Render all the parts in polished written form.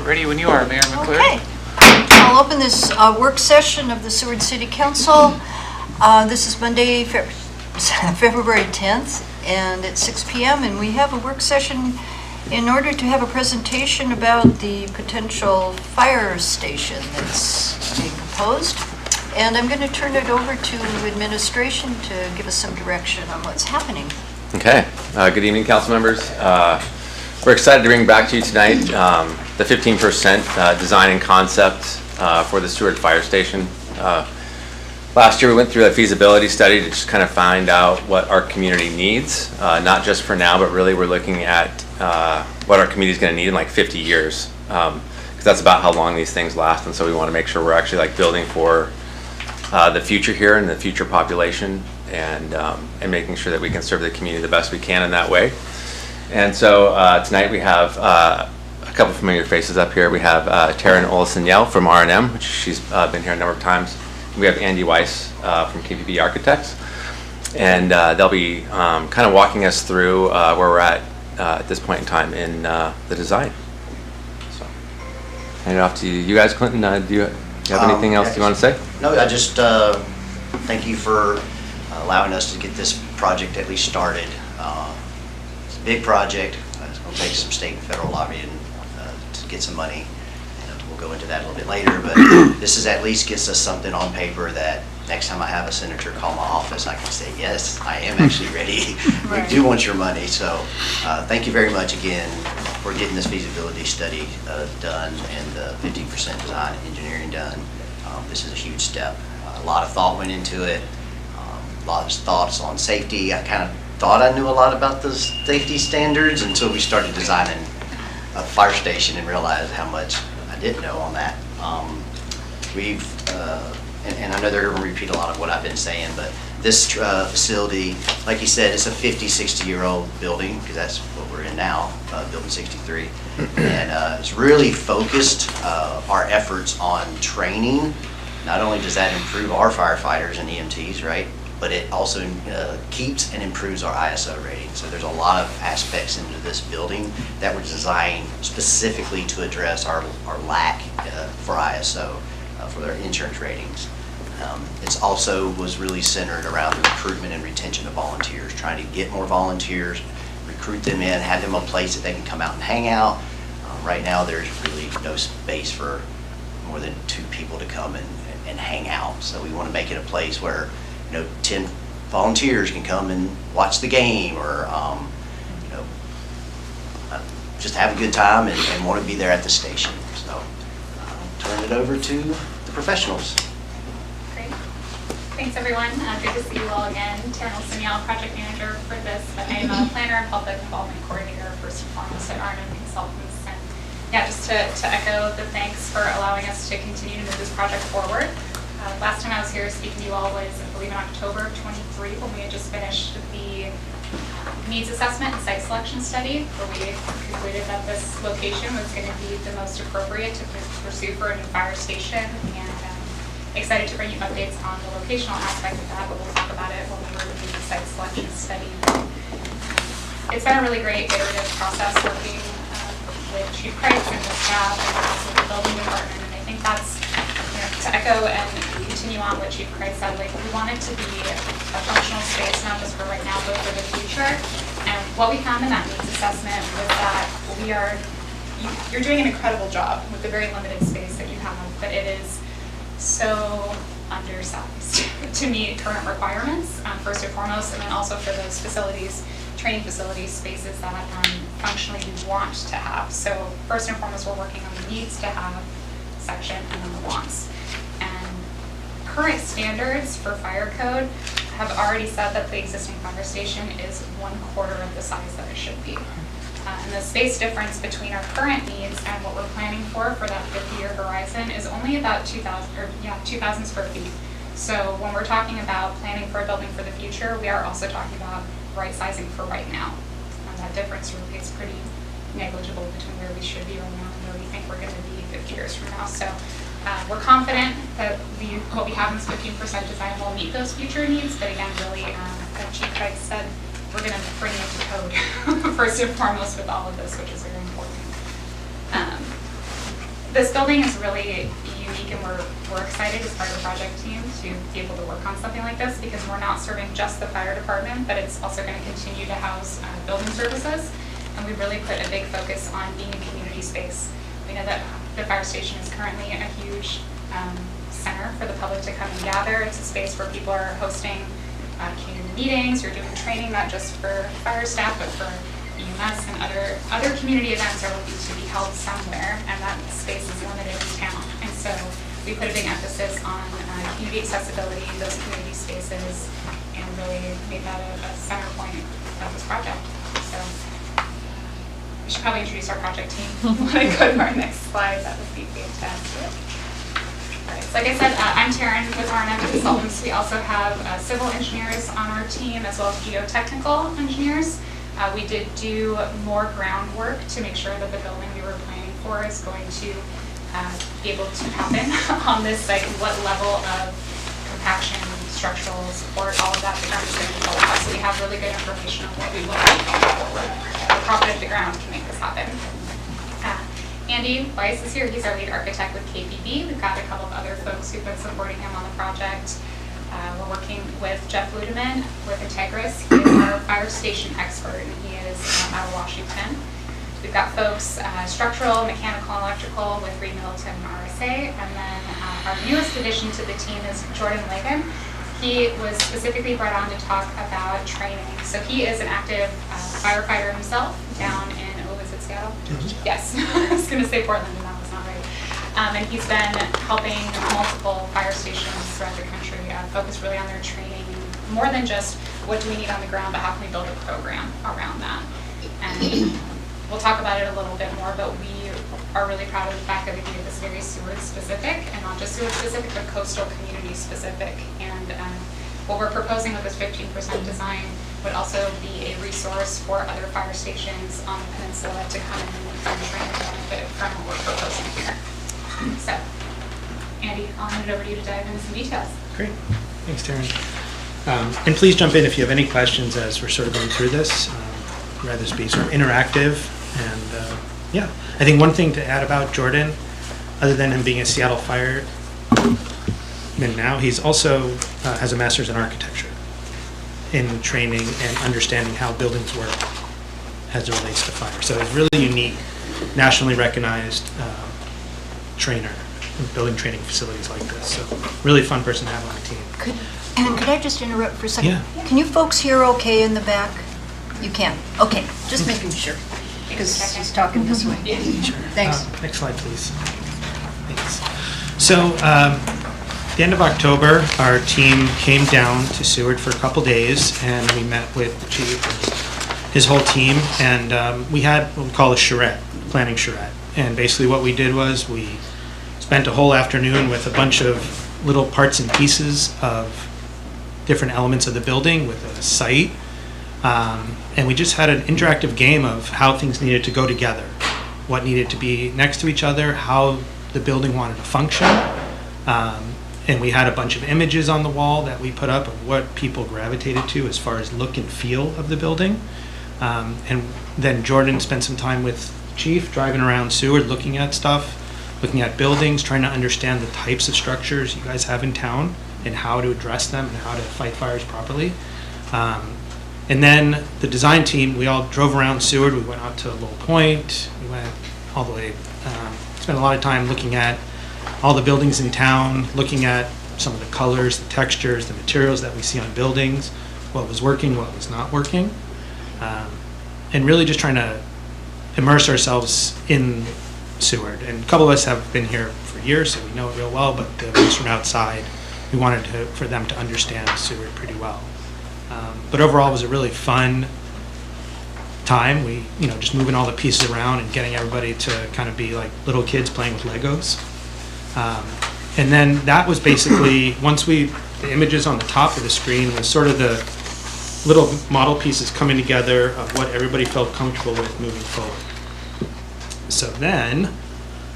Ready when you are, Mayor McClure. Okay. I'll open this work session of the Seward City Council. This is Monday, February 10th, and it's 6 p.m. and we have a work session in order to have a presentation about the potential fire station that's being proposed. And I'm going to turn it over to administration to give us some direction on what's happening. Okay. Good evening, council members. We're excited to bring back to you tonight the 15% design and concept for the Seward Fire Station. Last year we went through a feasibility study to just kind of find out what our community needs, not just for now, but really we're looking at what our community is going to need in like 50 years, because that's about how long these things last. And so we want to make sure we're actually like building for the future here and the future population, and making sure that we can serve the community the best we can in that way. And so tonight we have a couple familiar faces up here. We have Taryn Olsen-Yell from R&M, which she's been here a number of times. We have Andy Weiss from KPB Architects, and they'll be kind of walking us through where we're at this point in time in the design. So, hand it off to you guys. Clinton, do you have anything else you want to say? No, I just thank you for allowing us to get this project at least started. It's a big project. It's going to take some state and federal lobbying to get some money. We'll go into that a little bit later, but this is at least gets us something on paper that next time I have a senator call my office, I can say, yes, I am actually ready. We do want your money. So thank you very much again for getting this feasibility study done and the 50% design and engineering done. This is a huge step. A lot of thought went into it. A lot of thoughts on safety. I kind of thought I knew a lot about the safety standards until we started designing a fire station and realized how much I didn't know on that. And I know they're going to repeat a lot of what I've been saying, but this facility, like you said, it's a 50, 60-year-old building, because that's what we're in now, building 63. And it's really focused our efforts on training. Not only does that improve our firefighters and EMTs, right, but it also keeps and improves our ISO rating. So there's a lot of aspects into this building that were designed specifically to address our lack for ISO, for their insurance ratings. It's also was really centered around the recruitment and retention of volunteers, trying to get more volunteers, recruit them in, have them a place that they can come out and hang out. Right now there's really no space for more than 2 people to come and hang out. So we want to make it a place where 10 volunteers can come and watch the game, or just have a good time and want to be there at the station. So I'll turn it over to the professionals. Great. Thanks, everyone. Good to see you all again. Taryn Olsen-Yell, project manager for this. I am a planner and public involvement coordinator, first and foremost, at R&M Consultants. And yeah, just to echo the thanks for allowing us to continue to move this project forward. Last time I was here speaking to you all was, I believe, in October of 23, when we had just finished the needs assessment and site selection study, where we concluded that this location was going to be the most appropriate to pursue for a new fire station. And excited to bring you updates on the locational aspect of that, but we'll talk about it when we review the site selection study. It's been a really great iterative process working with Chief Price and the staff and also the building department, and I think that's, to echo and continue on what Chief Price said, like, we want it to be a functional space, not just for right now, but for the future. And what we found in that needs assessment was that you're doing an incredible job with the very limited space that you have, but it is so undersized to meet current requirements, first and foremost, and then also for those facilities, training facilities, spaces that functionally we want to have. So first and foremost, we're working on the needs to have section and then the wants. And current standards for fire code have already said that the existing fire station is 1/4 of the size that it should be. And the space difference between our current needs and what we're planning for that 50-year horizon is only about 2,000 square feet. So when we're talking about planning for a building for the future, we are also talking about right sizing for right now. And that difference really is pretty negligible between where we should be right now and where we think we're going to be 50 years from now. So we're confident that what we have in this 15% design will meet those future needs. But again, really, as Chief Price said, we're going to bring it to code first and foremost with all of this, which is very important. This building is really unique, and we're excited as part of the project team to be able to work on something like this, because we're not serving just the fire department, but it's also going to continue to house building services. And we really put a big focus on being a community space. We know that the fire station is currently a huge center for the public to come and gather. It's a space where people are hosting community meetings, you're doing training, not just for fire staff, but for EMS and other community events are looking to be held somewhere, and that space is limited in town. And so we put a big emphasis on community accessibility in those community spaces, and really made that a center point of this project. So we should probably introduce our project team. Want to go to our next slide? That would be fantastic. All right, so like I said, I'm Taryn with R&M Consultants. We also have civil engineers on our team, as well as geotechnical engineers. We did do more groundwork to make sure that the building we were planning for is going to be able to happen on this site. What level of compaction, structural support, all of that, the ground is going to be told us. So we have really good information on what we will be going forward. We're confident the ground can make this happen. Andy Weiss is here. He's our lead architect with KPB. We've got a couple of other folks who've been supporting him on the project. We're working with Jeff Ludeman with Integris. He is our fire station expert, and he is out of Washington. We've got folks structural, mechanical, and electrical with Reed Middleton and RSA. And then our newest addition to the team is Jordan Lagan. He was specifically brought on to talk about training. So he is an active firefighter himself down in, is it Seattle? Yes, I was going to say Portland, and that was not right. And he's been helping multiple fire stations throughout the country focus really on their training, more than just what do we need on the ground, but how can we build a program around that. And we'll talk about it a little bit more, but we are really proud of the fact that we made this very Seward specific, and not just Seward specific, but coastal community specific. And what we're proposing with this 15% design would also be a resource for other fire stations on the peninsula to come in and train and benefit from what we're proposing here. So, Andy, I'll hand it over to you to dive into some details. Great. Thanks, Taryn. And please jump in if you have any questions as we're sort of going through this. Rather this be sort of interactive. And yeah, I think one thing to add about Jordan, other than him being a Seattle fireman now, he's also has a master's in architecture in training and understanding how buildings work as it relates to fire. So it's really unique, nationally recognized trainer in building training facilities like this. So really fun person to have on the team. Could I just interrupt for a second? Yeah. Can you folks hear okay in the back? You can. Okay, just making sure, because she's talking this way. Sure. Thanks. Next slide, please. Thanks. So, the end of October, our team came down to Seward for a couple days, and we met with the chief and his whole team, and we had what we call a charrette, planning charrette. And basically what we did was we spent a whole afternoon with a bunch of little parts and pieces of different elements of the building with a site. And we just had an interactive game of how things needed to go together, what needed to be next to each other, how the building wanted to function. And we had a bunch of images on the wall that we put up of what people gravitated to as far as look and feel of the building. And then Jordan spent some time with Chief driving around Seward, looking at stuff, looking at buildings, trying to understand the types of structures you guys have in town and how to address them and how to fight fires properly. And then the design team, we all drove around Seward. We went out to Lowell Point. We went all the way, spent a lot of time looking at all the buildings in town, looking at some of the colors, the textures, the materials that we see on buildings, what was working, what was not working, and really just trying to immerse ourselves in Seward. And a couple of us have been here for years, so we know it real well, but the ones from outside, we wanted for them to understand Seward pretty well. But overall, it was a really fun time. We, just moving all the pieces around and getting everybody to kind of be like little kids playing with Legos. And then that was basically, the images on the top of the screen was sort of the little model pieces coming together of what everybody felt comfortable with moving forward. So then,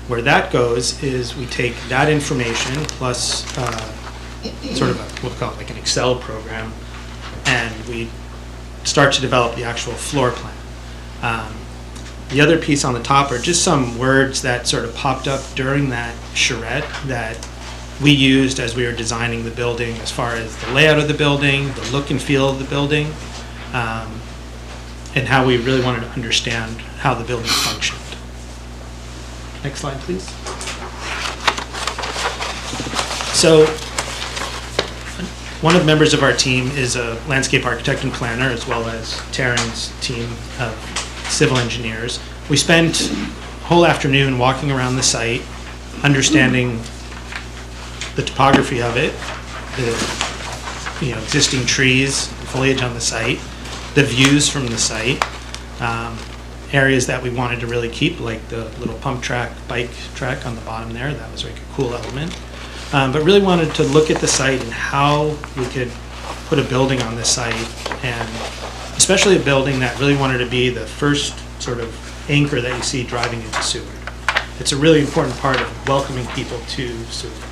where that goes is we take that information plus sort of we'll call it like an Excel program, and we start to develop the actual floor plan. The other piece on the top are just some words that sort of popped up during that charrette that we used as we were designing the building, as far as the layout of the building, the look and feel of the building, and how we really wanted to understand how the building functioned. Next slide, please. So, one of the members of our team is a landscape architect and planner, as well as Taryn's team of civil engineers. We spent a whole afternoon walking around the site, understanding the topography of it, the existing trees, foliage on the site, the views from the site, areas that we wanted to really keep, like the little pump track, bike track on the bottom there. That was like a cool element. But really wanted to look at the site and how we could put a building on this site, and especially a building that really wanted to be the first sort of anchor that you see driving into Seward. It's a really important part of welcoming people to Seward.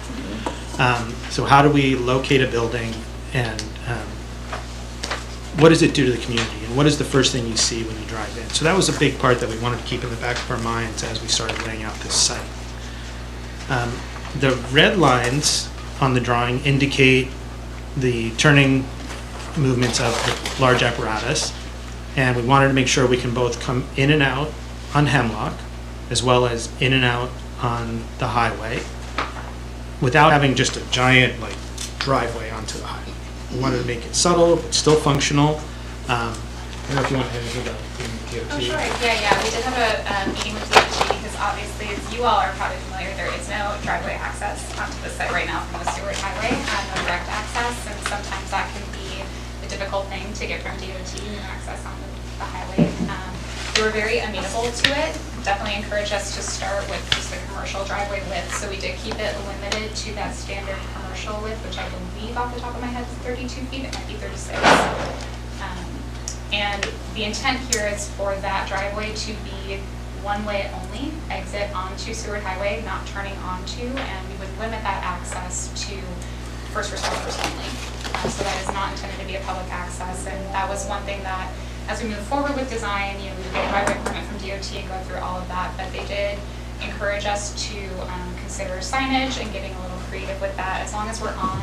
So how do we locate a building, and what does it do to the community, and what is the first thing you see when you drive in? So that was a big part that we wanted to keep in the back of our minds as we started laying out this site. The red lines on the drawing indicate the turning movements of the large apparatus, and we wanted to make sure we can both come in and out on Hemlock, as well as in and out on the highway, without having just a giant driveway onto the highway. We wanted to make it subtle, but still functional. I don't know if you want to add anything about DOT. Oh, sure. Yeah. We did have a meeting with DOT because obviously, as you all are probably familiar, there is no driveway access onto the site right now from the Seward Highway, no direct access, and sometimes that can be a difficult thing to get from DOT and access on the highway. They were very amenable to it. Definitely encouraged us to start with just the commercial driveway width, so we did keep it limited to that standard commercial width, which I believe off the top of my head is 32 feet. It might be 36. And the intent here is for that driveway to be one-way only, exit onto Seward Highway, not turning onto, and we would limit that access to first responders only. So that is not intended to be a public access, and that was one thing that, as we move forward with design, we would get a driveway permit from DOT and go through all of that, but they did encourage us to consider signage and getting a little creative with that. As long as we're on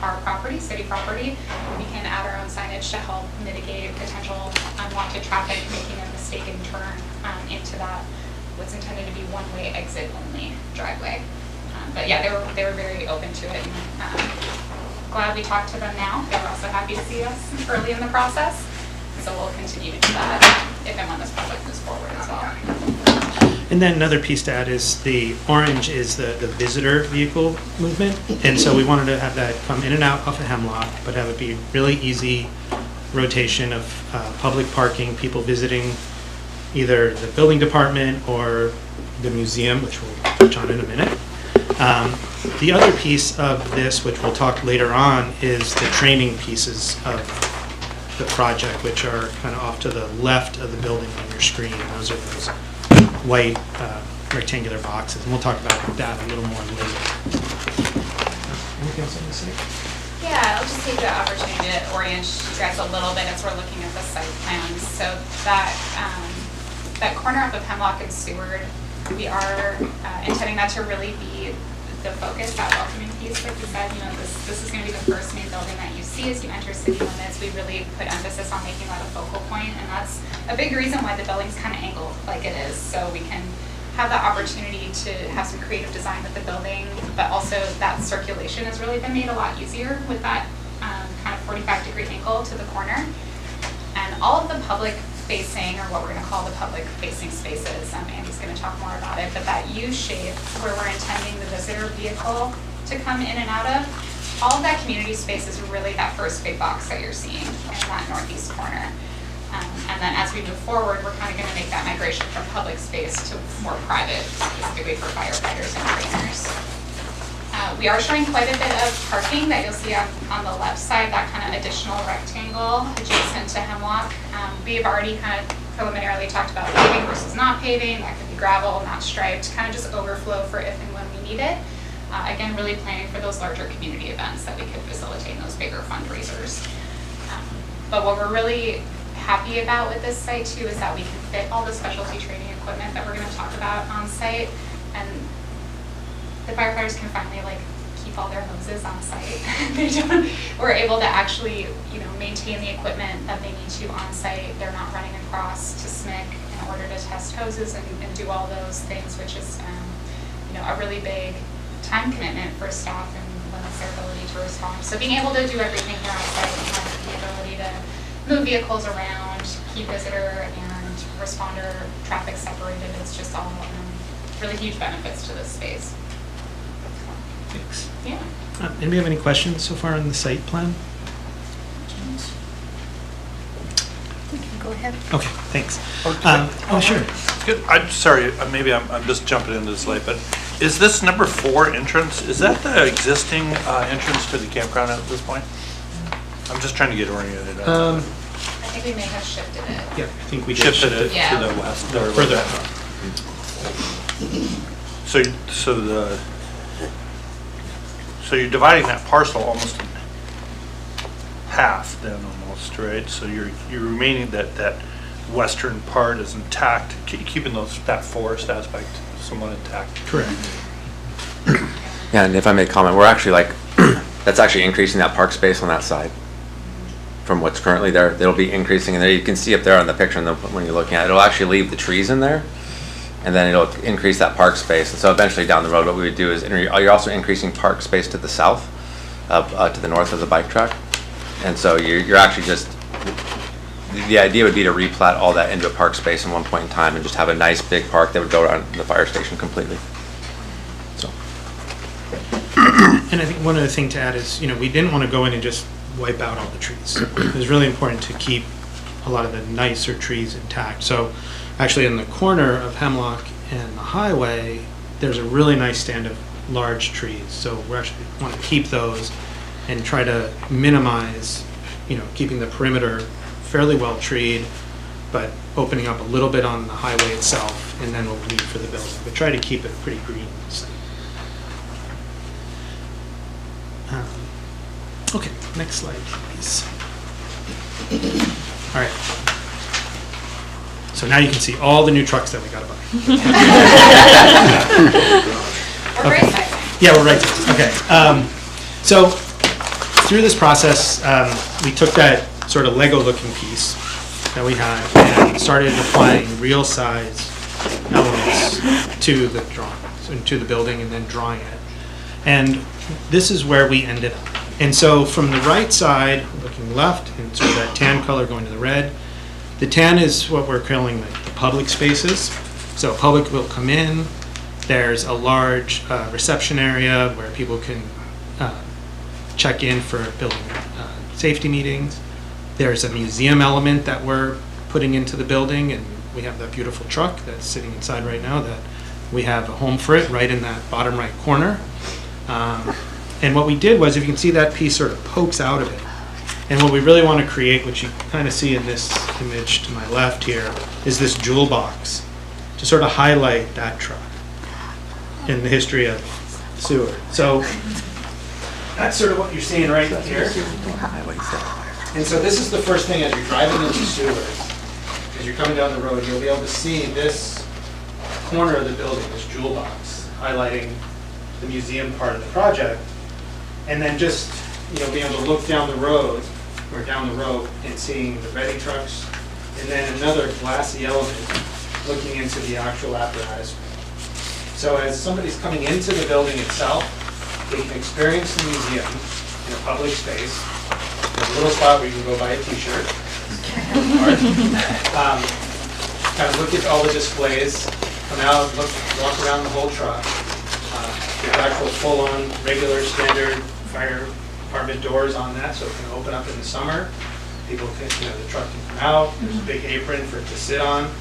our property, city property, we can add our own signage to help mitigate potential unwanted traffic making a mistaken turn into that what's intended to be one-way exit only driveway. But yeah, they were very open to it. And, glad we talked to them now. They were also happy to see us early in the process. So we'll continue to do that if and when this project moves forward as well. And then another piece to add is the orange is the visitor vehicle movement. And so we wanted to have that come in and out off of Hemlock, but have it be really easy rotation of public parking, people visiting either the building department or the museum, which we'll touch on in a minute. The other piece of this, which we'll talk later on, is the training pieces of the project, which are kind of off to the left of the building on your screen. Those are those white rectangular boxes, and we'll talk about that a little more later. Anything else on this site? Yeah, I'll just take the opportunity to orient you guys a little bit as we're looking at the site plans. So that corner up of Hemlock and Seward, we are intending that to really be the focus, that welcoming piece. Like you said, this is going to be the first main building that you see as you enter city limits. We really put emphasis on making that a focal point, and that's a big reason why the building's kind of angled like it is, so we can have that opportunity to have some creative design with the building, but also that circulation has really been made a lot easier with that kind of 45-degree angle to the corner. And all of the public facing, or what we're going to call the public facing spaces, Andy's going to talk more about it, but that U shape where we're intending the visitor vehicle to come in and out of, all of that community space is really that first big box that you're seeing in that northeast corner. And then as we move forward, we're kind of going to make that migration from public space to more private, specifically for firefighters and trainers. We are showing quite a bit of parking that you'll see on the left side, that kind of additional rectangle adjacent to Hemlock. We have already kind of preliminarily talked about paving versus not paving. That could be gravel, not striped, kind of just overflow for if and when we need it. Again, really planning for those larger community events that we could facilitate in those bigger fundraisers. But what we're really happy about with this site too is that we can fit all the specialty training equipment that we're going to talk about on site, and the firefighters can finally like keep all their hoses on site. We're able to actually, maintain the equipment that they need to on site. They're not running across to SMIC in order to test hoses and do all those things, which is, a really big time commitment for staff and limits their ability to respond. So being able to do everything here on site and have the ability to move vehicles around, keep visitor and responder traffic separated, it's just all really huge benefits to this space. Thanks. Yeah. Anybody have any questions so far on the site plan? We can go ahead. Okay, thanks. Sure. Good. I'm sorry, maybe I'm just jumping into this late, but is this number 4 entrance, is that the existing entrance to the campground at this point? I'm just trying to get oriented. I think we may have shifted it. Yeah, I think we did Shifted it Yeah. to the west. or further. So you're dividing that parcel almost in half then almost, right? So you're remaining that western part is intact, keeping that forest aspect somewhat intact. Correct. Yeah, and if I may comment, we're actually that's actually increasing that park space on that side from what's currently there. It'll be increasing, and there you can see up there on the picture when you're looking at it, it'll actually leave the trees in there, and then it'll increase that park space. And so eventually down the road, what we would do is you're also increasing park space to the south, to the north of the bike track. And so you're actually just, the idea would be to replat all that into a park space in one point in time and just have a nice big park that would go around the fire station completely. So. And I think one other thing to add is, we didn't want to go in and just wipe out all the trees. It was really important to keep a lot of the nicer trees intact. So actually in the corner of Hemlock and the highway, there's a really nice stand of large trees. So we actually want to keep those and try to minimize, keeping the perimeter fairly well treed, but opening up a little bit on the highway itself, and then we'll leave for the building. But try to keep it pretty green. Okay, next slide, please. All right. So now you can see all the new trucks that we got to buy. We're very excited. Yeah, we're right. Okay. So through this process, we took that sort of Lego-looking piece that we had and started applying real size elements to the drawings and to the building, and then drawing it. And this is where we ended up. And so from the right side, looking left, and sort of that tan color going to the red, the tan is what we're calling the public spaces. So public will come in. There's a large reception area where people can check in for building safety meetings. There's a museum element that we're putting into the building, and we have that beautiful truck that's sitting inside right now that we have a home for it right in that bottom right corner. And what we did was, if you can see, that piece sort of pokes out of it. And what we really want to create, which you kind of see in this image to my left here, is this jewel box to sort of highlight that truck in the history of Seward. So that's sort of what you're seeing right here. And so this is the first thing as you're driving into Seward, as you're coming down the road, you'll be able to see this corner of the building, this jewel box, highlighting the museum part of the project. And then just, being able to look down the road, and seeing the ready trucks, and then another glassy element looking into the actual apparatus. So as somebody's coming into the building itself, they can experience the museum in a public space. There's a little spot where you can go buy a t-shirt. Kind of look at all the displays, come out, walk around the whole truck. There's actual full-on, regular, standard fire department doors on that, so it can open up in the summer. People can, the truck can come out. There's a big apron for it to sit on.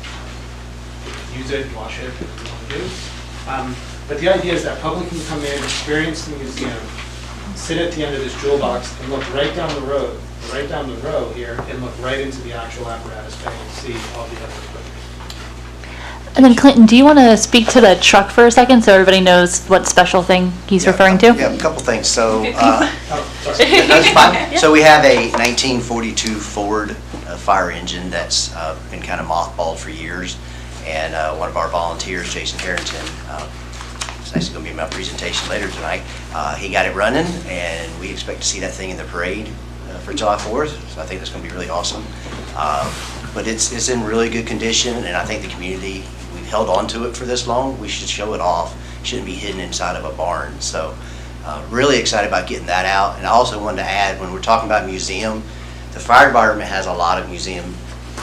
You can use it, wash it, whatever you want to do. But the idea is that public can come in, experience the museum, sit at the end of this jewel box, and look right down the row here, and look right into the actual apparatus bay and see all the other equipment. And then Clinton, do you want to speak to the truck for a second so everybody knows what special thing he's referring to? Yeah, a couple things. So That's fine. So we have a 1942 Ford fire engine that's been kind of mothballed for years. And one of our volunteers, Jason Harrington, is actually going to be in my presentation later tonight. He got it running, and we expect to see that thing in the parade for July 4th. So I think that's going to be really awesome. But it's in really good condition, and I think the community, we've held on to it for this long. We should show it off. It shouldn't be hidden inside of a barn. So really excited about getting that out. And I also wanted to add, when we're talking about museum, the fire department has a lot of museum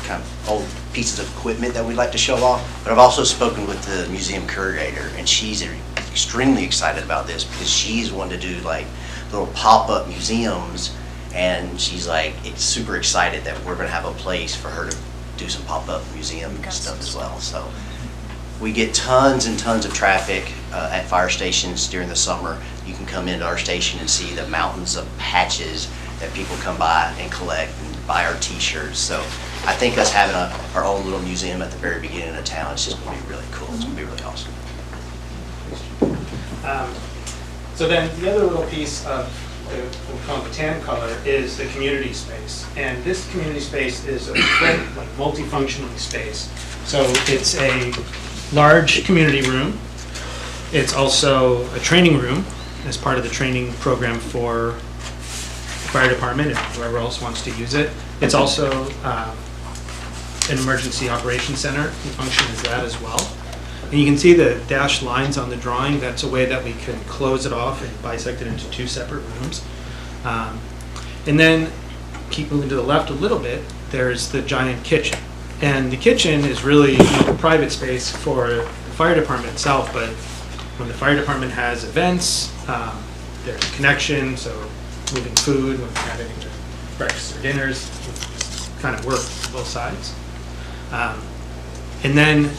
kind of old pieces of equipment that we'd like to show off. But I've also spoken with the museum curator, and she's extremely excited about this because she's wanted to do like little pop-up museums. And she's like, it's super excited that we're going to have a place for her to do some pop-up museum stuff as well. So we get tons and tons of traffic at fire stations during the summer. You can come into our station and see the mountains of patches that people come by and collect and buy our t-shirts. So I think us having our own little museum at the very beginning of town is just going to be really cool. It's going to be really awesome. So then the other little piece of we'll call it the tan color is the community space. And this community space is a like multifunctional space. So it's a large community room. It's also a training room as part of the training program for the fire department and whoever else wants to use it. It's also an emergency operations center. It functions as that as well. And you can see the dashed lines on the drawing. That's a way that we can close it off and bisect it into two separate rooms. And then keep moving to the left a little bit, there's the giant kitchen. And the kitchen is really a private space for the fire department itself, but when the fire department has events, there's a connection, so moving food, when they're having breakfast or dinners, kind of work both sides. And then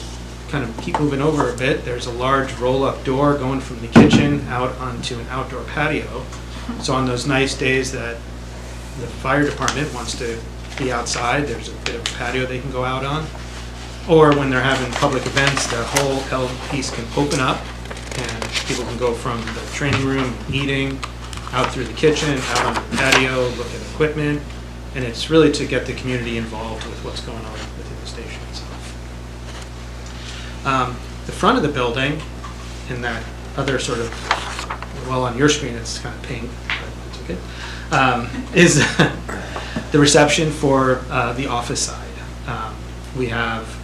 kind of keep moving over a bit, there's a large roll-up door going from the kitchen out onto an outdoor patio. So on those nice days that the fire department wants to be outside, there's a bit of a patio they can go out on. Or when they're having public events, the whole L piece can open up and people can go from the training room, eating, out through the kitchen, out on the patio, look at equipment. And it's really to get the community involved with what's going on within the station itself. The front of the building, in that other sort of, well, on your screen it's kind of pink, but it's okay, is the reception for the office side. We have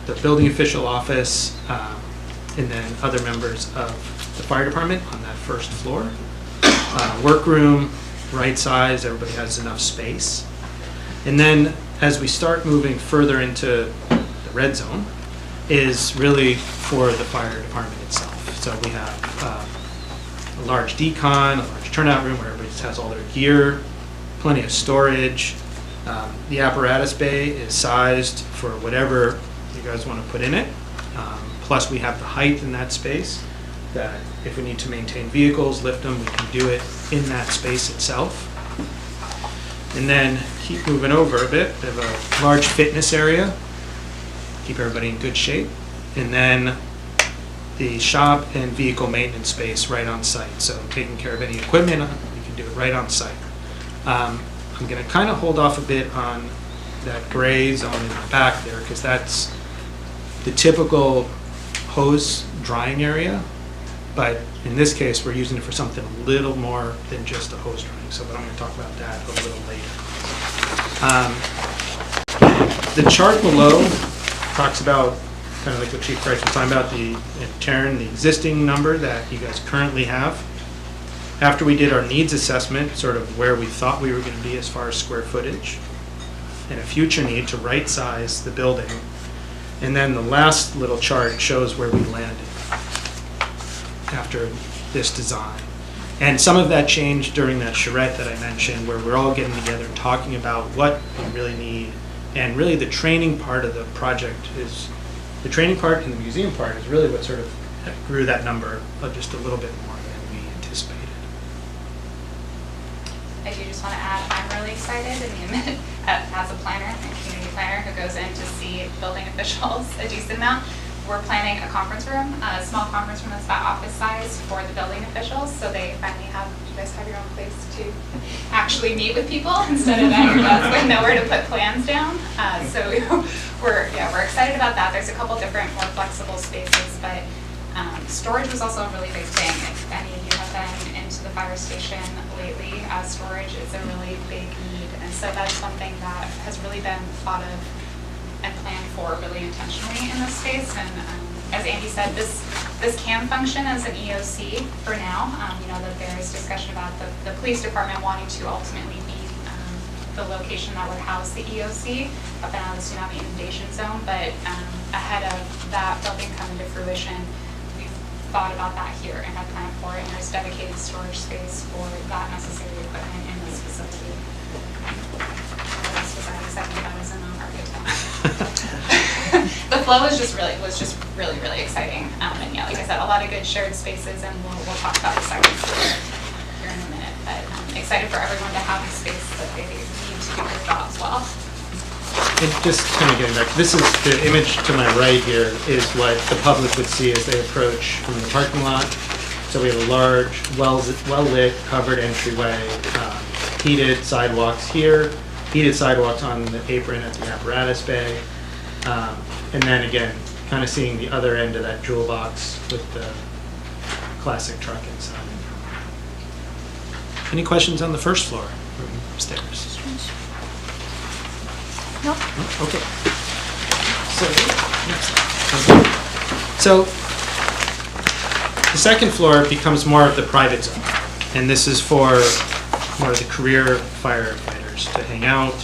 the building official office and then other members of the fire department on that first floor. Workroom, right size, everybody has enough space. And then as we start moving further into the red zone, is really for the fire department itself. So we have a large decon, a large turnout room where everybody just has all their gear, plenty of storage. The apparatus bay is sized for whatever you guys want to put in it. Plus we have the height in that space that if we need to maintain vehicles, lift them, we can do it in that space itself. And then keep moving over a bit. We have a large fitness area, keep everybody in good shape. And then the shop and vehicle maintenance space right on site. So taking care of any equipment, we can do it right on site. I'm going to kind of hold off a bit on that gray zone in the back there because that's the typical hose drying area. But in this case, we're using it for something a little more than just a hose drying. So but I'm going to talk about that a little later. The chart below talks about kind of like what Chief Price was talking about, the existing number that you guys currently have. After we did our needs assessment, sort of where we thought we were going to be as far as square footage, and a future need to right size the building. And then the last little chart shows where we landed after this design. And some of that changed during that charrette that I mentioned, where we're all getting together and talking about what we really need. And really the training part of the project is, the training part and the museum part is really what sort of grew that number just a little bit more than we anticipated. I do just want to add, I'm really excited as a planner and community planner who goes in to see building officials a decent amount. we're planning a conference room, a small conference room that's about office size for the building officials, so they finally have, you guys have your own place to actually meet with people instead of at your desk with nowhere to put plans down. So we're excited about that. There's a couple different more flexible spaces, but storage was also a really big thing. If any of you have been into the fire station lately, storage is a really big need, and so that's something that has really been thought of and planned for really intentionally in this space. And as Andy said, this can function as an EOC for now. You know that there is discussion about the police department wanting to ultimately be the location that would house the EOC up and out of the tsunami inundation zone. But ahead of that building coming to fruition, we've thought about that here and have planned for it. And there's dedicated storage space for that necessary equipment in this facility. What else was I excited about as a non-architect? The flow was just really exciting. And yeah, like I said, a lot of good shared spaces, and we'll talk about the second floor here in a minute. But excited for everyone to have the space that they need to do their jobs well. And just kind of getting back, this is the image to my right here is what the public would see as they approach from the parking lot. So we have a large, well-lit, covered entryway, heated sidewalks here, heated sidewalks on the apron at the apparatus bay. And then again, kind of seeing the other end of that jewel box with the classic truck inside. Any questions on the first floor from stairs? No? Okay. So, next slide. So, the second floor becomes more of the private zone. And this is for more of the career firefighters to hang out,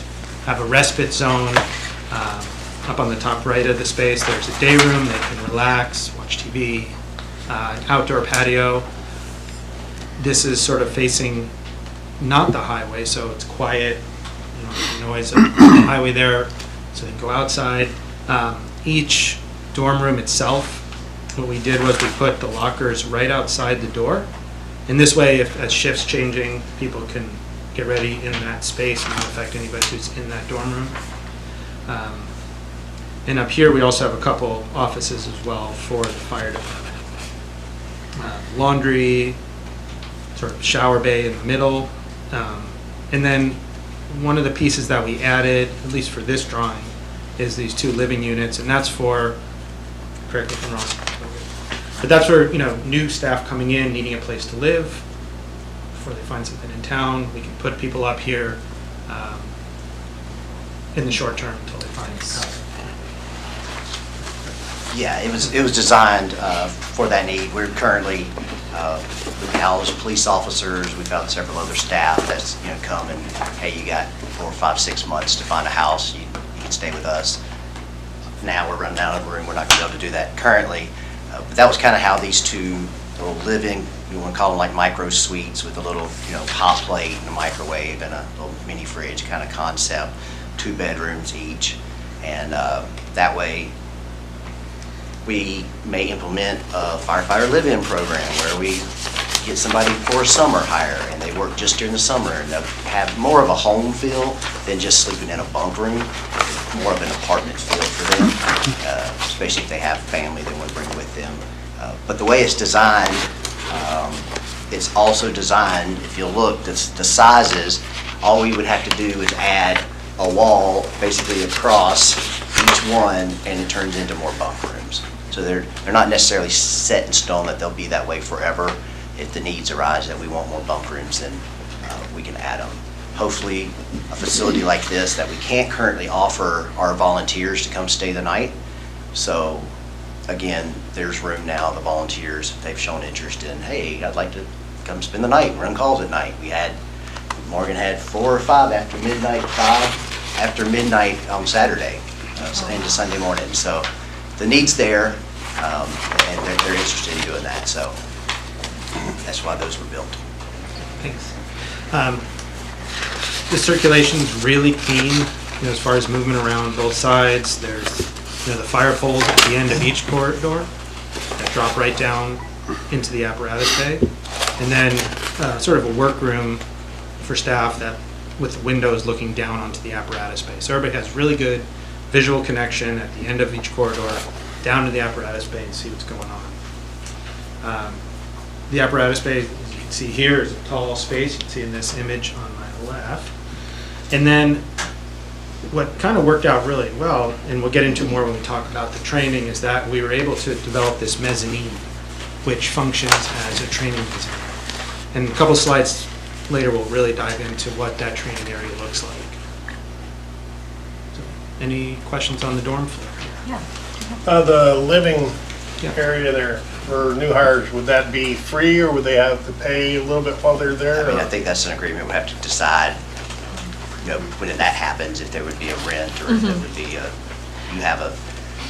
have a respite zone. Up on the top right of the space, there's a day room. They can relax, watch TV, an outdoor patio. This is sort of facing not the highway, so it's quiet. You know, the noise of the highway there, so they can go outside. Each dorm room itself, what we did was we put the lockers right outside the door. And this way, if as shifts changing, people can get ready in that space and not affect anybody who's in that dorm room. And up here, we also have a couple offices as well for the fire department. Laundry, sort of shower bay in the middle. And then one of the pieces that we added, at least for this drawing, is these 2 living units, and that's for, correct me if I'm wrong, but that's for, you know, new staff coming in, needing a place to live before they find something in town. We can put people up here in the short term until they find housing. Yeah, it was designed for that need. We're currently, we've housed police officers, we've got several other staff that's, you know, come and, hey, you got 4, 5, 6 months to find a house, you can stay with us. Now we're running out of room, we're not gonna be able to do that currently. But that was kind of how these 2 little living, you want to call them like micro suites with a little, you know, hot plate and a microwave and a little mini fridge kind of concept, 2 bedrooms each. And that way, we may implement a firefighter live-in program where we get somebody for a summer hire and they work just during the summer and they'll have more of a home feel than just sleeping in a bunk room, more of an apartment feel for them, especially if they have family they want to bring with them. But the way it's designed, it's also designed, if you'll look, the sizes, all we would have to do is add a wall basically across each one and it turns into more bunk rooms. So they're not necessarily set in stone that they'll be that way forever. If the needs arise that we want more bunk rooms, then we can add them. Hopefully, a facility like this that we can't currently offer our volunteers to come stay the night. So again, there's room now, the volunteers, if they've shown interest in, hey, I'd like to come spend the night and run calls at night. Morgan had 4 or 5 after midnight, 5 after midnight on Saturday, into Sunday morning. So the need's there, and they're interested in doing that. So that's why those were built. Thanks. The circulation's really clean, you know, as far as movement around both sides. There's, you know, the fire poles at the end of each corridor that drop right down into the apparatus bay. And then sort of a workroom for staff that with the windows looking down onto the apparatus bay. So everybody has really good visual connection at the end of each corridor. down to the apparatus bay and see what's going on. The apparatus bay, as you can see here, is a tall space. You can see in this image on my left. And then what kind of worked out really well, and we'll get into more when we talk about the training, is that we were able to develop this mezzanine, which functions as a training mezzanine. And a couple slides later, we'll really dive into what that training area looks like. So, any questions on the dorm floor? Yeah. The living Yeah. area there for new hires, would that be free or would they have to pay a little bit while they're there? I mean, I or- think that's an agreement we have to decide, you know, when that happens, if there would be a rent or if there would be you have a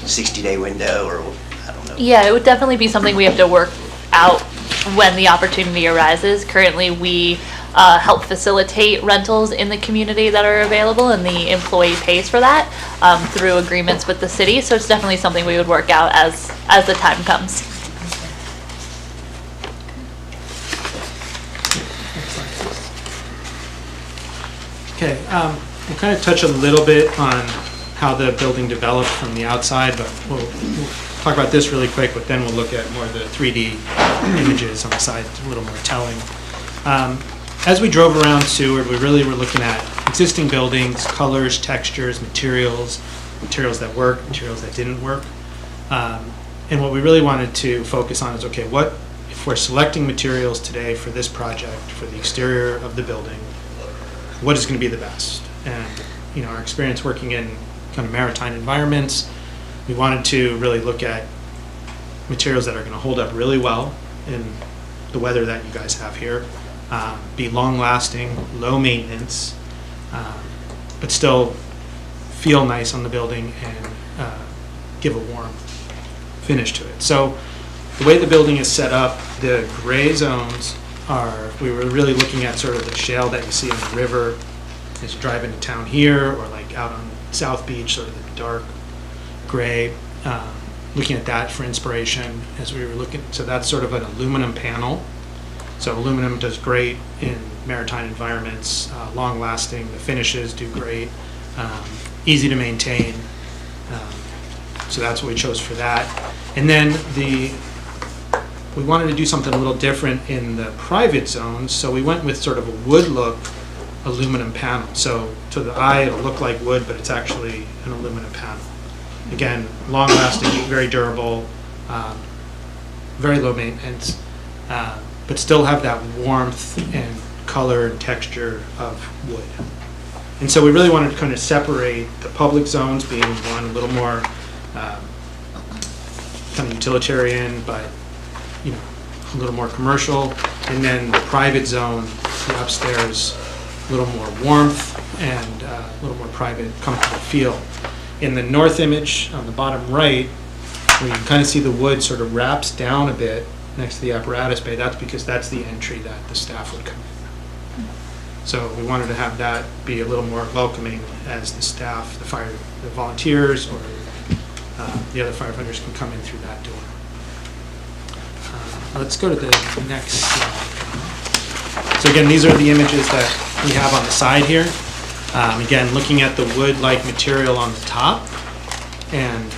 60-day window or, I don't know. Yeah, it would definitely be something we have to work out when the opportunity arises. Currently, we help facilitate rentals in the community that are available, and the employee pays for that through agreements with the city. So it's definitely something we would work out as the time comes. Okay, we'll kind of touch a little bit on how the building developed from the outside, but we'll talk about this really quick, but then we'll look at more of the 3D images on the side, a little more telling. As we drove around Seward, we really were looking at existing buildings, colors, textures, materials that worked, materials that didn't work. And what we really wanted to focus on is, okay, what if we're selecting materials today for this project, for the exterior of the building, what is going to be the best? And, you know, our experience working in kind of maritime environments, we wanted to really look at materials that are going to hold up really well in the weather that you guys have here, be long-lasting, low maintenance, but still feel nice on the building and give a warm finish to it. So the way the building is set up, the gray zones are, we were really looking at sort of the shale that you see on the river as you drive into town here, or like out on South Beach, sort of the dark gray, looking at that for inspiration as we were looking. So that's sort of an aluminum panel. So aluminum does great in maritime environments, long lasting, the finishes do great, easy to maintain. So that's what we chose for that. And then we wanted to do something a little different in the private zones, so we went with sort of a wood look aluminum panel. So to the eye, it'll look like wood, but it's actually an aluminum panel. Again, long lasting, very durable, very low maintenance, but still have that warmth and color and texture of wood. And so we really wanted to kind of separate the public zones being one a little more kind of utilitarian, but you know, a little more commercial, and then the private zone, the upstairs, a little more warmth and a little more private, comfortable feel. In the north image on the bottom right, where you can kind of see the wood sort of wraps down a bit next to the apparatus bay, that's because that's the entry that the staff would come in. So we wanted to have that be a little more welcoming as the staff, the volunteers, or the other firefighters can come in through that door. Let's go to the next slide. So again, these are the images that we have on the side here. Again, looking at the wood-like material on the top and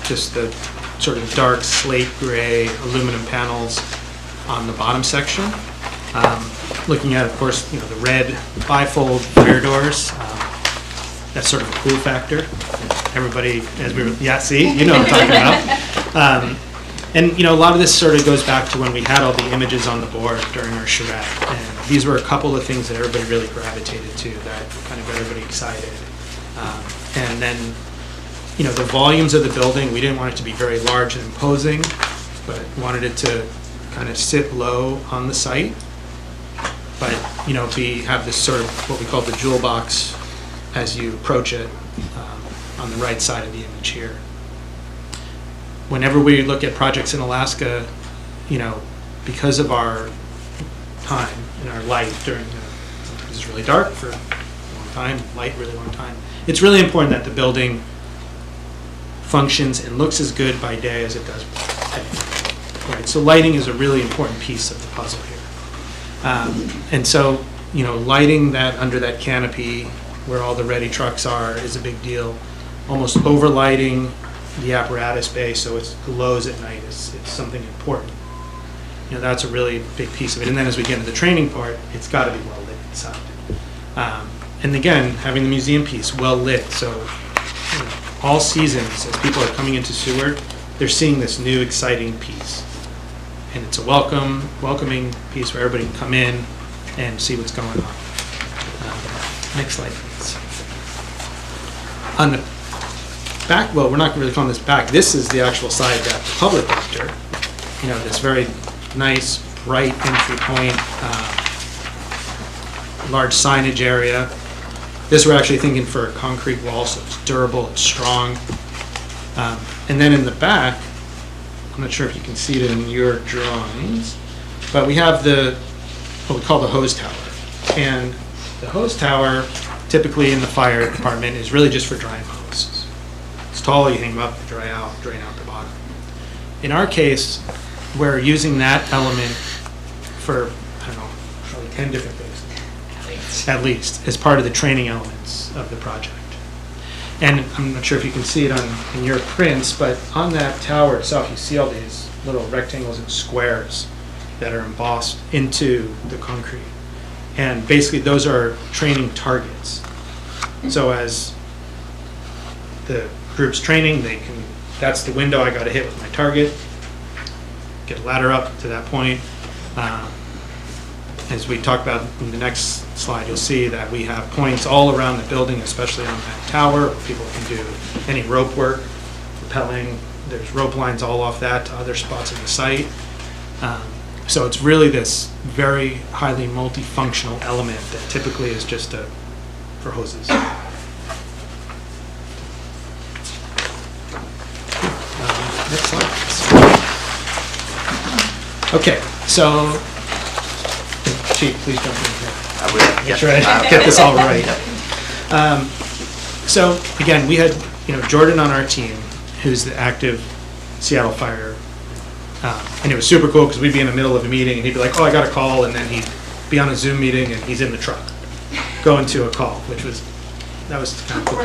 just the sort of dark slate gray aluminum panels on the bottom section. Looking at, of course, you know, the red bifold rear doors. That's sort of a cool factor. Everybody, as we were, yeah, see, you know what I'm talking about. And you know, a lot of this sort of goes back to when we had all the images on the board during our charrette. And these were a couple of things that everybody really gravitated to, that kind of got everybody excited. And then, you know, the volumes of the building, we didn't want it to be very large and imposing, but wanted it to kind of sit low on the site. But, you know, have this sort of what we call the jewel box as you approach it on the right side of the image here. Whenever we look at projects in Alaska, you know, because of our time and our life during sometimes it's really dark for a long time, light really long time, it's really important that the building functions and looks as good by day as it does by night. Right, so lighting is a really important piece of the puzzle here. And so, you know, lighting that under that canopy where all the ready trucks are is a big deal. Almost overlighting the apparatus bay so it glows at night is something important. You know, that's a really big piece of it. And then as we get into the training part, it's got to be well lit inside. And again, having the museum piece well lit, so you know, all seasons, as people are coming into Seward, they're seeing this new exciting piece. And it's a welcoming piece where everybody can come in and see what's going on. Next slide, please. On the back, well, we're not really calling this back. This is the actual side that the public enter. You know, this very nice, bright entry point, large signage area. This we're actually thinking for a concrete wall, so it's durable, it's strong. And then in the back, I'm not sure if you can see it in your drawings, but we have what we call the hose tower. And the hose tower, typically in the fire department, is really just for drying hoses. It's tall, you hang them up, drain out the bottom. In our case, we're using that element for, I don't know, probably 10 different things. At least, as part of the training elements of the project. And I'm not sure if you can see it in your prints, but on that tower itself, you see all these little rectangles and squares that are embossed into the concrete. And basically, those are training targets. So as the group's training, that's the window I got to hit with my target, get a ladder up to that point. As we talk about in the next slide, you'll see that we have points all around the building, especially on that tower, where people can do any rope work, rappelling. There's rope lines all off that to other spots in the site. So it's really this very highly multifunctional element that typically is just for hoses. Next slide, please. Okay, so Chief, please jump in here. I will. That's right. Get this all right. So again, we had Jordan on our team, who's the active Seattle Fire, and it was super cool because we'd be in the middle of a meeting and he'd be like, "Oh, I got a call," and then he'd be on a Zoom meeting and he's in the truck going to a call, that was kind of cool.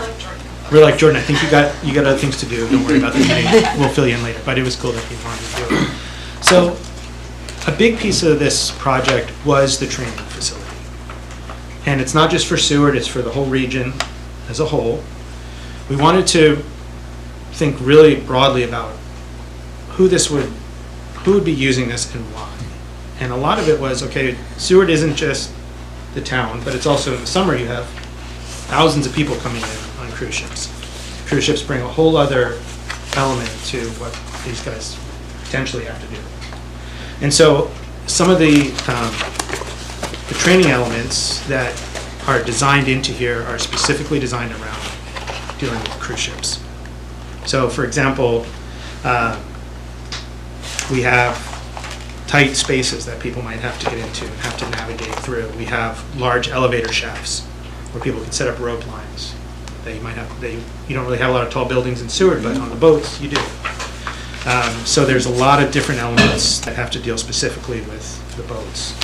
We're like, "Jordan, I think you got other things to do. Don't worry about the meeting. We'll fill you in later." But it was cool that he wanted to do it. So a big piece of this project was the training facility. And it's not just for Seward, it's for the whole region as a whole. We wanted to think really broadly about who would be using this and why. And a lot of it was, okay, Seward isn't just the town, but it's also in the summer you have thousands of people coming in on cruise ships. Cruise ships bring a whole other element to what these guys potentially have to do. And so some of the training elements that are designed into here are specifically designed around dealing with cruise ships. So for example, we have tight spaces that people might have to get into and have to navigate through. We have large elevator shafts where people can set up rope lines. You don't really have a lot of tall buildings in Seward, but on the boats you do. So there's a lot of different elements that have to deal specifically with the boats.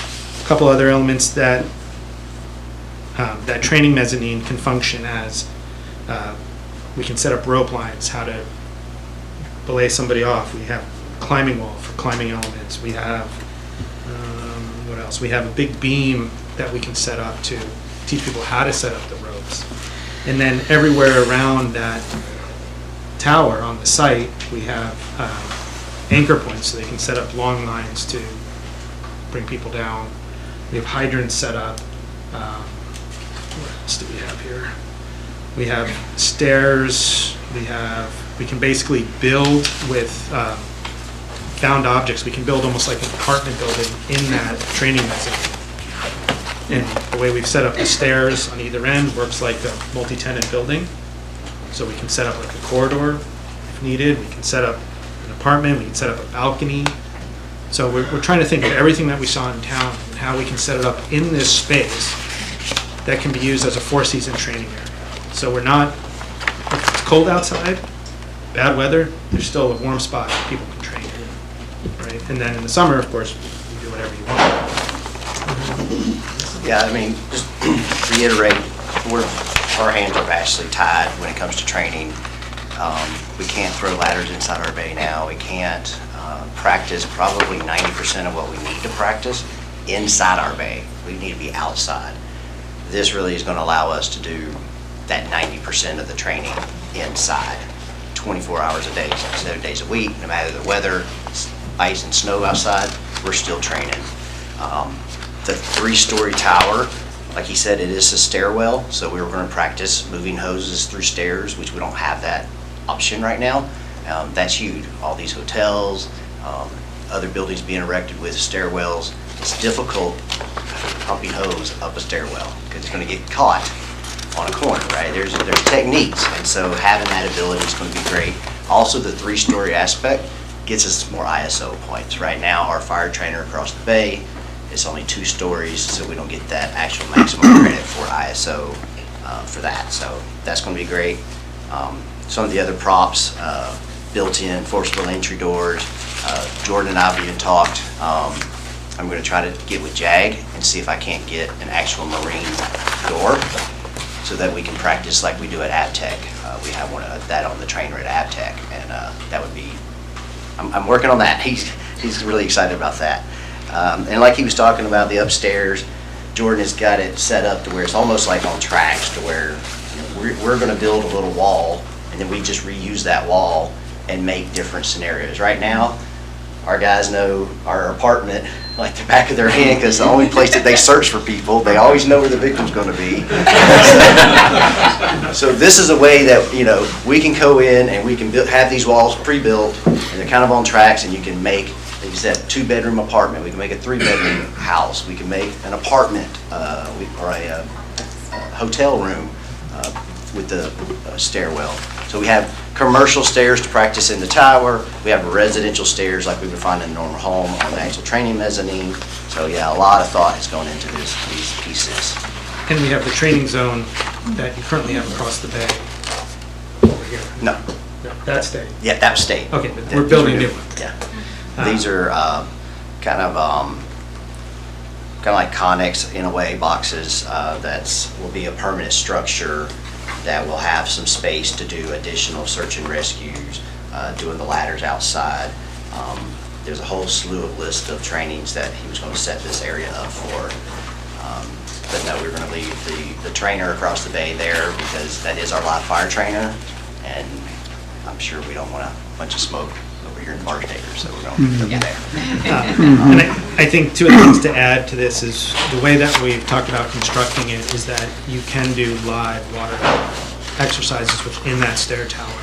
A couple other elements that training mezzanine can function as, we can set up rope lines, how to belay somebody off. We have climbing wall for climbing elements. We have, what else? We have a big beam that we can set up to teach people how to set up the ropes. And then everywhere around that tower on the site, we have anchor points so they can set up long lines to bring people down. We have hydrants set up. What else do we have here? We have stairs. We can basically build with found objects. We can build almost like an apartment building in that training mezzanine. And the way we've set up the stairs on either end works like a multi-tenant building. So we can set up like a corridor if needed. We can set up an apartment. We can set up a balcony. So we're trying to think of everything that we saw in town and how we can set it up in this space that can be used as a four-season training area. So we're not, if it's cold outside, bad weather, there's still a warm spot that people can train in, right? And then in the summer, of course, you do whatever you want. Yeah, I mean, just reiterate, our hands are vastly tied when it comes to training. We can't throw ladders inside our bay now. We can't practice probably 90% of what we need to practice inside our bay. We need to be outside. This really is going to allow us to do that 90% of the training inside, 24 hours a day, 7 days a week, no matter the weather, ice and snow outside, we're still training. The 3-story tower, like he said, it is a stairwell, so we were going to practice moving hoses through stairs, which we don't have that option right now. That's huge. All these hotels, other buildings being erected with stairwells, it's difficult pumping hose up a stairwell because it's going to get caught on a corner, right? There's techniques, and so having that ability is going to be great. Also, the 3-story aspect gets us more ISO points. Right now, our fire trainer across the bay, it's only 2 stories, so we don't get that actual maximum credit for ISO for that. So that's going to be great. Some of the other props, built-in forcible entry doors. Jordan and I have even talked. I'm going to try to get with JAG and see if I can't get an actual marine door so that we can practice like we do at ABTEC. We have one of that on the trainer at ABTEC, and that would be, I'm working on that. He's really excited about that. And like he was talking about the upstairs, Jordan has got it set up to where it's almost like on tracks, to where we're going to build a little wall, and then we just reuse that wall and make different scenarios. Right now, our guys know our apartment like the back of their hand because the only place that they search for people, they always know where the victim's going to be. So this is a way that, you know, we can go in and we can have these walls pre-built, and they're kind of on tracks, and you can make, like you said, 2-bedroom apartment. We can make a 3-bedroom house. We can make an apartment or a hotel room with the stairwell. So we have commercial stairs to practice in the tower. We have residential stairs like we would find in a normal home on the actual training mezzanine. So yeah, a lot of thought has gone into these pieces. And we have the training zone that you currently have across the bay over here. No, That's staying. yeah, that stayed. Okay, but we're building new ones. Yeah. These are kind of like Connex in a way boxes will be a permanent structure that will have some space to do additional search and rescues, doing the ladders outside. There's a whole slew of list of trainings that he was going to set this area up for. But no, we're going to leave the trainer across the bay there because that is our live fire trainer, and I'm sure we don't want a bunch of smoke over here in Barstater, so we're going to put it there. And I think 2 other things to add to this is the way that we've talked about constructing it is that you can do live water exercises within that stair tower,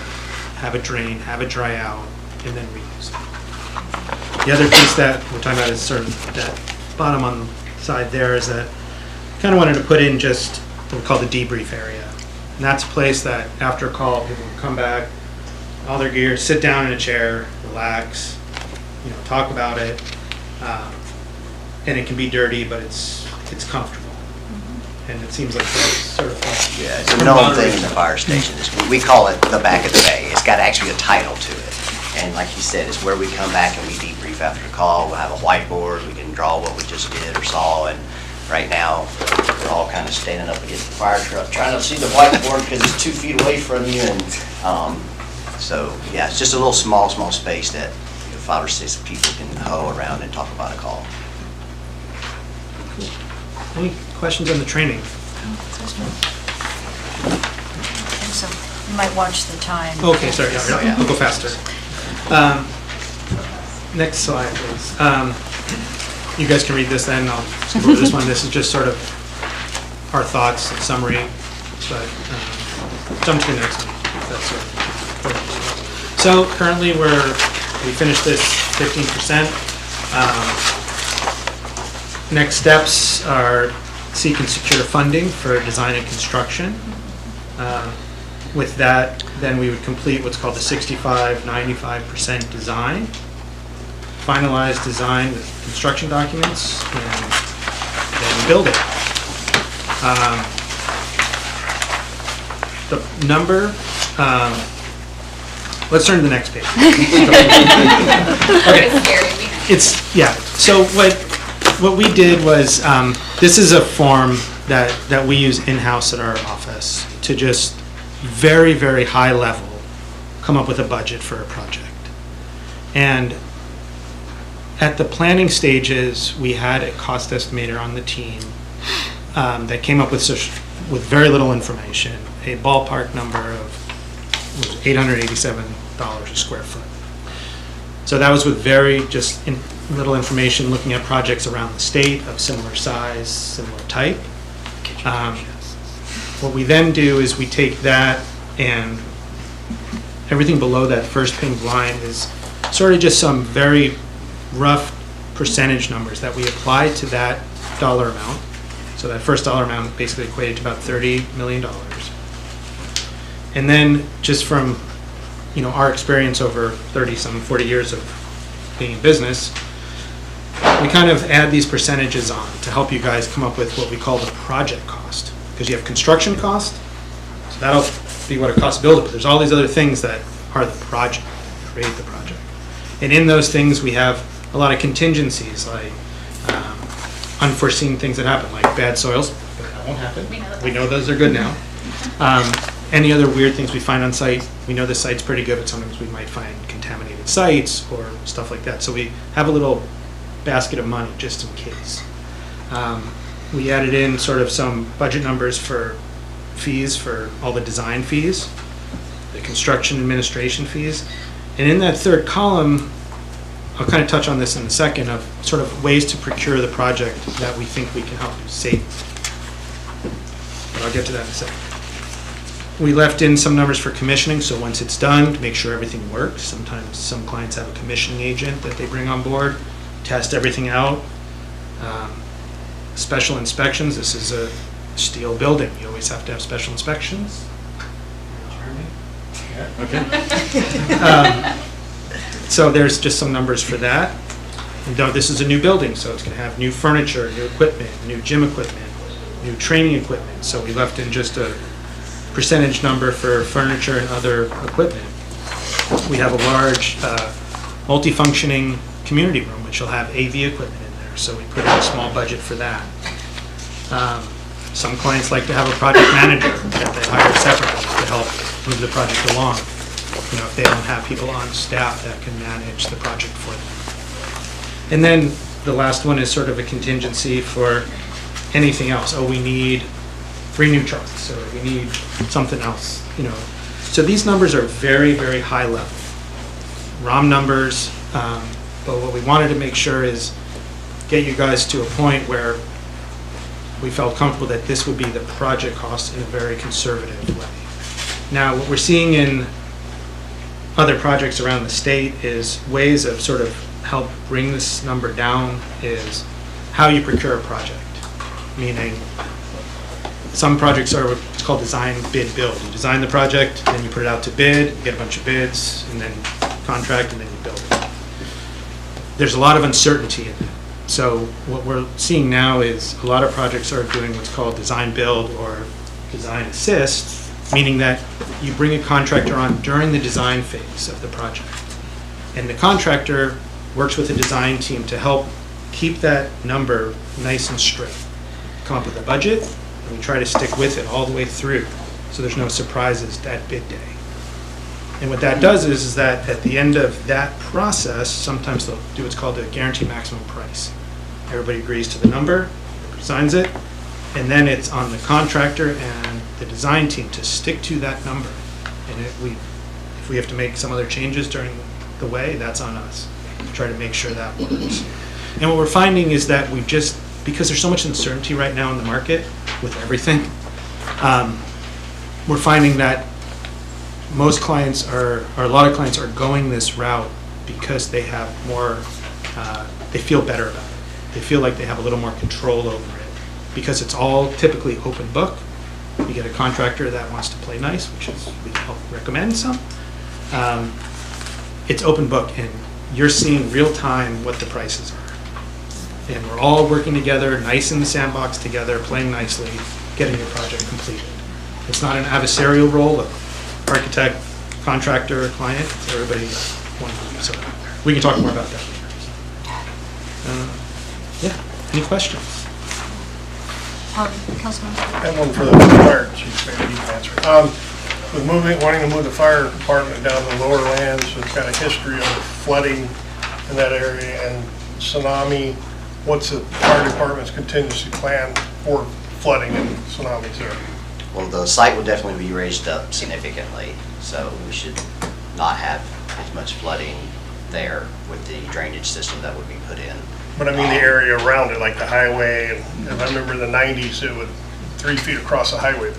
have a drain, have it dry out, and then reuse it. The other piece that we're talking about is sort of that bottom on the side there is that kind of wanted to put in just what we call the debrief area. And that's a place that after a call, people can come back, all their gear, sit down in a chair, relax, talk about it. And it can be dirty, but it's comfortable. And it seems like that's sort of fun. Yeah, it's a known thing in the fire station. We call it the back of the bay. It's got actually a title to it. And like he said, it's where we come back and we debrief after the call. We'll have a whiteboard. We can draw what we just did or saw. And right now, we're all kind of standing up against the fire truck, trying to see the whiteboard because it's 2 feet away from you. And so, yeah, it's just a little small space that 5 or 6 people can hoe around and talk about a call. Any questions on the training? So you might watch the time. Okay, sorry, yeah, I'll go faster. Next slide, please. You guys can read this then, I'll skip over this one. This is just sort of our thoughts, summary, but jump to the next one. That's sort of. So currently we finished this 15%. Next steps are seek and secure funding for design and construction. With that, then we would complete what's called the 65-95% design, finalize design with construction documents, and then build it. The number, let's turn to the next page. Okay. It's scary. Yeah, so what we did was, this is a form that we use in-house at our office to just very, very high level come up with a budget for a project. And at the planning stages, we had a cost estimator on the team that came up with very little information, a ballpark number of $887 a square foot. So that was with very little information, looking at projects around the state of similar size, similar type. What we then do is we take that, and everything below that first pink line is sort of just some very rough percentage numbers that we apply to that dollar amount. So that first dollar amount basically equated to about $30 million. And then just from our experience over 40 years of being in business, we kind of add these percentages on to help you guys come up with what we call the project cost. Because you have construction cost, so that'll be what it costs to build it, but there's all these other things that are the project, create the project. And in those things, we have a lot of contingencies, like unforeseen things that happen, like bad soils, but that won't happen. We know those are good now. Any other weird things we find on site, we know the site's pretty good, but sometimes we might find contaminated sites or stuff like that. So we have a little basket of money just in case. We added in sort of some budget numbers for fees for all the design fees, the construction administration fees. And in that third column, I'll kind of touch on this in a second, of sort of ways to procure the project that we think we can help you save. But I'll get to that in a second. We left in some numbers for commissioning, so once it's done, to make sure everything works. Sometimes some clients have a commissioning agent that they bring on board, test everything out. Special inspections, this is a steel building. You always have to have special inspections. Okay. So there's just some numbers for that. And this is a new building, so it's going to have new furniture, new equipment, new gym equipment, new training equipment. So we left in just a percentage number for furniture and other equipment. We have a large multifunctioning community room, which will have AV equipment in there, so we put in a small budget for that. Some clients like to have a project manager that they hire separately to help move the project along, if they don't have people on staff that can manage the project for them. And then the last one is sort of a contingency for anything else. Oh, we need 3 new trucks, or we need something else, So these numbers are very, very high level, ROM numbers, but what we wanted to make sure is get you guys to a point where we felt comfortable that this would be the project cost in a very conservative way. Now, what we're seeing in other projects around the state is ways of sort of help bring this number down is how you procure a project, meaning some projects are what's called design, bid, build. You design the project, then you put it out to bid, you get a bunch of bids, and then contract, and then you build it. There's a lot of uncertainty in that. So what we're seeing now is a lot of projects are doing what's called design build or design assist, meaning that you bring a contractor on during the design phase of the project. And the contractor works with the design team to help keep that number nice and straight. Come up with a budget, and we try to stick with it all the way through, so there's no surprises at bid day. And what that does is that at the end of that process, sometimes they'll do what's called a guaranteed maximum price. Everybody agrees to the number, signs it, and then it's on the contractor and the design team to stick to that number. And if we have to make some other changes during the way, that's on us to try to make sure that works. And what we're finding is that because there's so much uncertainty right now in the market with everything, we're finding that most clients a lot of clients are going this route because they have more, they feel better about it. They feel like they have a little more control over it because it's all typically open book. You get a contractor that wants to play nice, which is, we help recommend some. It's open book, and you're seeing real time what the prices are. And we're all working together, nice in the sandbox together, playing nicely, getting your project completed. It's not an adversarial role of architect, contractor, client. It's everybody one group. So we can talk more about that later. Yeah, any questions? Councilman? And one for the fire chief, maybe you can answer. with wanting to move the fire department down to lower lands, so it's got a history of flooding in that area and tsunami, what's the fire department's contingency plan for flooding and tsunamis there? Well, the site will definitely be raised up significantly, so we should not have as much flooding there with the drainage system that would be put in. But I mean the area around it, like the highway, and if I remember in the 90s, it would 3 feet across the highway.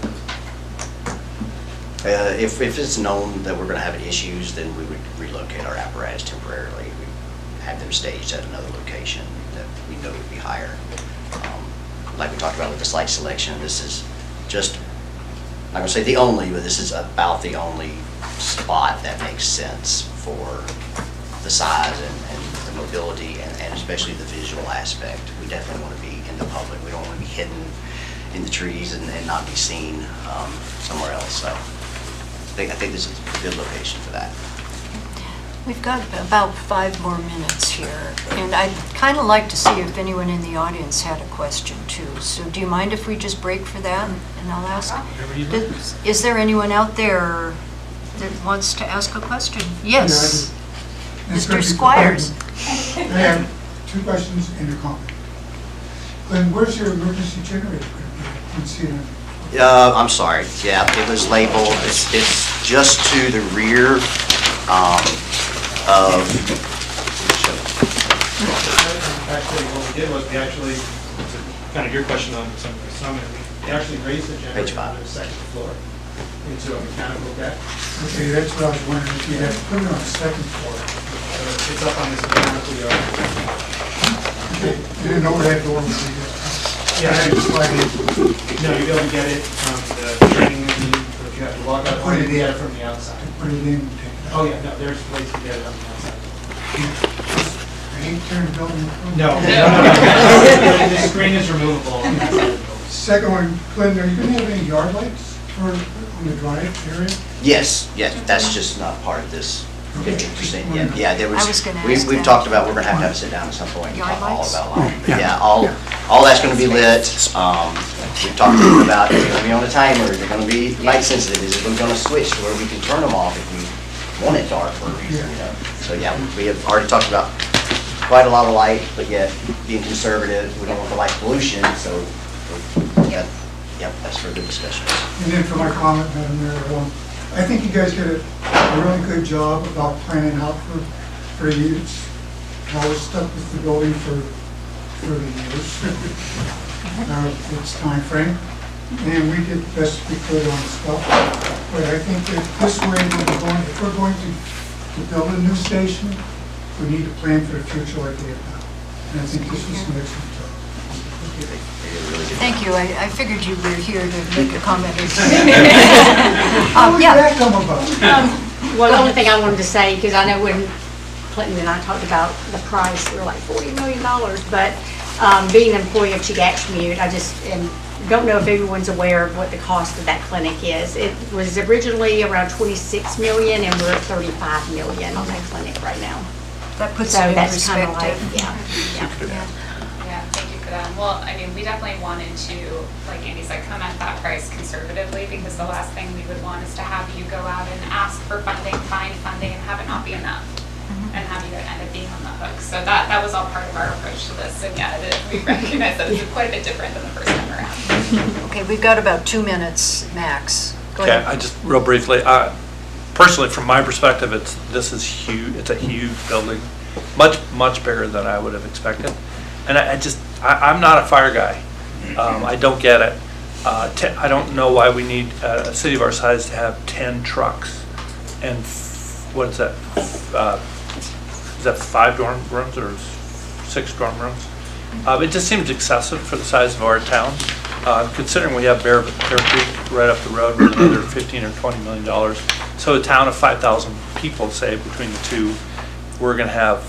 If it's known that we're going to have issues, then we would relocate our apparatus temporarily. We have them staged at another location that we know would be higher. Like we talked about with the site selection, this is just, I'm not going to say the only, but this is about the only spot that makes sense for the size and the mobility and especially the visual aspect. We definitely want to be in the public. We don't want to be hidden in the trees and not be seen somewhere else. So I think this is a good location for that. We've got about 5 more minutes here, and I'd kind of like to see if anyone in the audience had a question too. So do you mind if we just break for that, and I'll ask? Is there anyone out there that wants to ask a question? Yes, Mr. Squires. I have 2 questions and a comment. Glenn, where's your emergency generator going to be? I didn't see it. I'm sorry. Yeah, it was labeled. It's just to the rear of. Actually, what we did was we actually, kind of your question on some of the summit, we actually raised the Page generator 5. on the second floor into a mechanical deck. Okay, that's what I was wondering, if you had to put it on the 2nd floor. So it's up on this mechanical yard. Okay, and an overhead door would be good. Yeah, I had to slide in. no, you'll be able to get it from the training room, or if you have to walk out, or you can get it from the outside. Put it in and take it out. Oh, yeah, no, there's ways to get it on the outside. I ain't turned the building. No. The screen is removable on that side of the building. Second one, Glenn, are you going to have any yard lights on the drive area? Yes, that's just not part of this 50%. Yeah, there was. I was gonna ask We've that. talked about, we're going to have a sit down at some point and Yard talk all lights? about lighting. But yeah, all that's going to be lit. We've talked to them about, it's going to be on a timer, is it going to be light sensitive, is it going to switch to where we can turn them off if we want it dark for a reason, you know? So yeah, we have already talked about quite a lot of light, but yet being conservative, we don't want the light pollution, so, yep, that's for the discussion. And then for my comment, Madam Mayor, I think you guys did a really good job about planning out for years. I was stuck with the building for 30 years. It's time frame, and we did the best we could on stuff. But I think that this way, if we're going to build a new station, we need to plan for the future like we have now. And I think this was an excellent job. Thank you. I figured you were here to make a comment. How did Yeah, that come about? Well, the only thing I wanted to say, because I know when Clinton and I talked about the price, we were like $40 million, but being an employee of Chegaxmute, I just don't know if everyone's aware of what the cost of that clinic is. It was originally around $26 million, and we're at $35 million on that clinic right now. that puts So it in that's kind of like, perspective. yeah. Yeah, thank you for that. Well, I mean, we definitely wanted to, like Andy said, come at that price conservatively, because the last thing we would want is to have you go out and ask for funding, find funding, and have it not be enough, and have you end up being on the hook. So that was all part of our approach to this, and yeah, we recognize that it's quite a bit different than the first time around. Okay, we've got about 2 minutes max. Go Okay, ahead. I just, real briefly, personally, from my perspective, this is huge, it's a huge building, much bigger than I would have expected. And I'm not a fire guy. I don't get it. I don't know why we need a city of our size to have 10 trucks and what is that? Is that 5 dorm rooms or 6 dorm rooms? It just seems excessive for the size of our town. Considering we have Bear Creek right up the road with another $15 or $20 million. So a town of 5,000 people, say, between the two, we're going to have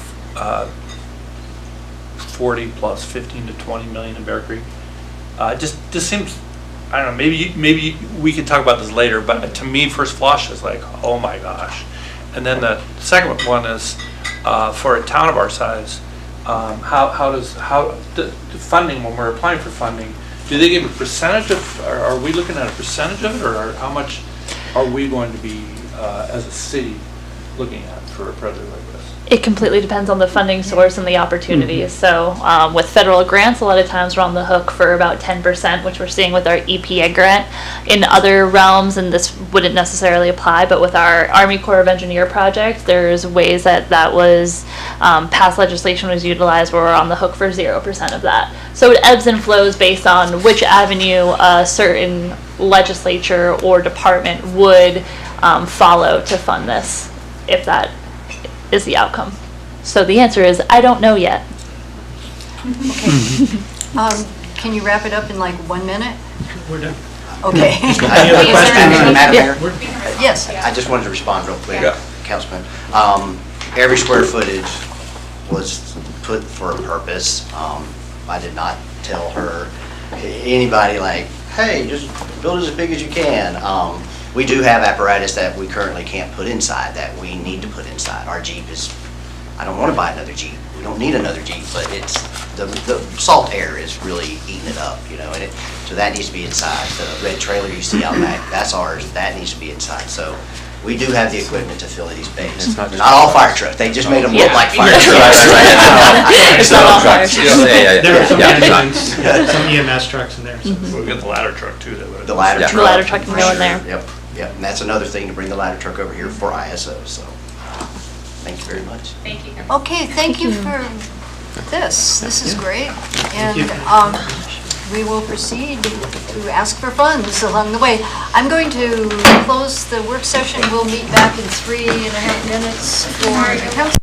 40 plus 15 to 20 million in Bear Creek. Just seems, I don't know, maybe we can talk about this later, but to me, first flush is like, oh my gosh. And then the second one is, for a town of our size, how the funding, when we're applying for funding, do they give a percentage of, are we looking at a percentage of it, or how much? are we going to be, as a city, looking at for a project like this? It completely depends on the funding source and the opportunities. So with federal grants, a lot of times we're on the hook for about 10%, which we're seeing with our EPA grant. In other realms, and this wouldn't necessarily apply, but with our Army Corps of Engineer project, there's ways that was past legislation was utilized where we're on the hook for 0% of that. So it ebbs and flows based on which avenue a certain legislature or department would follow to fund this, if that is the outcome. So the answer is, I don't know yet. Can you wrap it up in like 1 minute? We're done. Okay. Any other questions, Madam Mayor? Yes. I just wanted to respond real quick, Yeah. Councilman. Every square footage was put for a purpose. I did not tell her, anybody like, hey, just build as big as you can. We do have apparatus that we currently can't put inside, that we need to put inside. Our Jeep is, I don't want to buy another Jeep. We don't need another Jeep, but it's, the salt air is really eating it up, you know, and so that needs to be inside. The red trailer you see out back, that's ours, that needs to be inside. So we do have the equipment to fill these bays. It's not They're just- not all fire trucks, they just made them look Yeah. like fire Right, trucks. right. It's not all fire trucks. trucks. Yeah. There are some Yeah. ambulance, some EMS trucks in there. so- We've got the ladder truck too that would. The ladder Yeah. truck. The ladder truck can for go in sure. there. Yep, yep, and that's another thing to bring the ladder truck over here for ISO, so, thank you very much. Thank you. Okay, thank you for this. This is great. And you. we will proceed to ask for funds along the way. I'm going to close the work session. We'll meet back in 3.5 minutes for the council.